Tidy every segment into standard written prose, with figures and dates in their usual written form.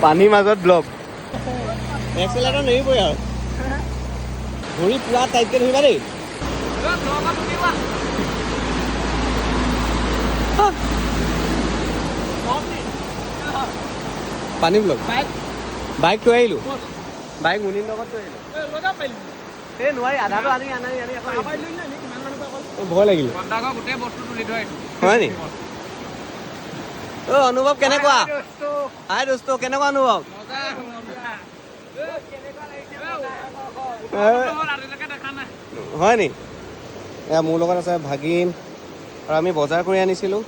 পানীৰ মাজত ব্লক এক্সেলেটাৰ নেৰিবই আৰু ভৰি পুৰা টাইটকে ধৰিবা দেই পানী ব্লক বাইক থৈ আহিলোঁ বাইক মুনিৰ লগত থৈ আহিলোঁ এই নোৱাৰি আধাটো আনি ভয় লাগিলে হয় নি অ' অনুভৱ কেনেকুৱা হাই দোস্ত কেনেকুৱা অনুভৱ হয় নি এয়া মোৰ লগত আছে ভাগিন আৰু আমি বজাৰ কৰি আনিছিলোঁ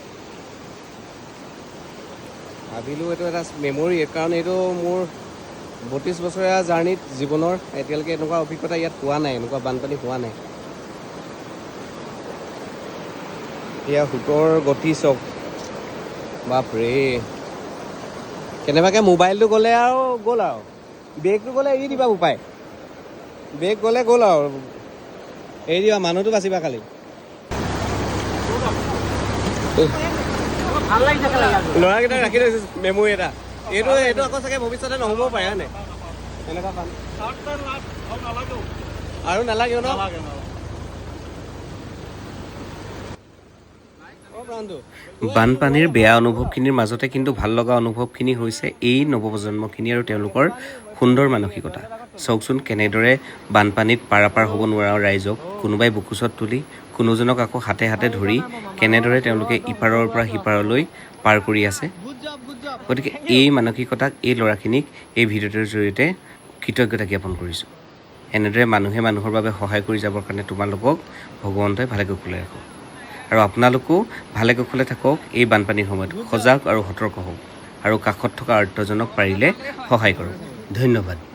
ভাবিলোঁ এইটো এটা মেমৰি কাৰণ এইটো মোৰ 32 বছৰীয়া জাৰ্ণিত জীৱনৰ এতিয়ালৈকে এনেকুৱা অভিজ্ঞতা ইয়াত হোৱা নাই এনেকুৱা বানপানী হোৱা নাই এয়া সোঁতৰ গতি চক বাপৰে কেনেবাকৈ মোবাইলটো গ'লে আৰু গ'ল আৰু বেগটো গ'লে এৰি দিবা উপায় বেগ গ'লে গ'ল আৰু এৰি দিবা মানুহটো বাচিবা খালি ল'ৰাকেইটাক ৰাখি থৈছোঁ মেমৰি এটা এইটো আকৌ চাগে ভৱিষ্যতে নহ'বও পাৰে হয় নাই এনেকুৱা কাম আৰু নালাগে ন বানপানীৰ বেয়া অনুভৱখিনিৰ মাজতে কিন্তু ভাল লগা অনুভৱখিনি হৈছে এই নৱপ্ৰজন্মখিনি আৰু তেওঁলোকৰ সুন্দৰ মানসিকতা চাওকচোন কেনেদৰে বানপানীত পাৰাপাৰ হ'ব নোৱাৰা ৰাইজক কোনোবাই বুকুচত তুলি কোনোজনক আকৌ হাতে হাতে ধৰি কেনেদৰে তেওঁলোকে ইপাৰৰ পৰা সিপাৰলৈ পাৰ কৰি আছে গতিকে এই মানসিকতাক এই ল'ৰাখিনিক এই ভিডিঅ'টোৰ জৰিয়তে কৃতজ্ঞতা জ্ঞাপন কৰিছোঁ এনেদৰে মানুহে মানুহৰ বাবে সহায় কৰি যাবৰ কাৰণে তোমালোকক ভগৱন্তই ভালে কুশলে ৰাখক আৰু আপোনালোকো ভালে কুশলে থাকক এই বানপানীৰ সময়ত সজাগ আৰু সতৰ্ক হওক আৰু কাষত থকা আৰ্তজনক পাৰিলে সহায় কৰক ধন্যবাদ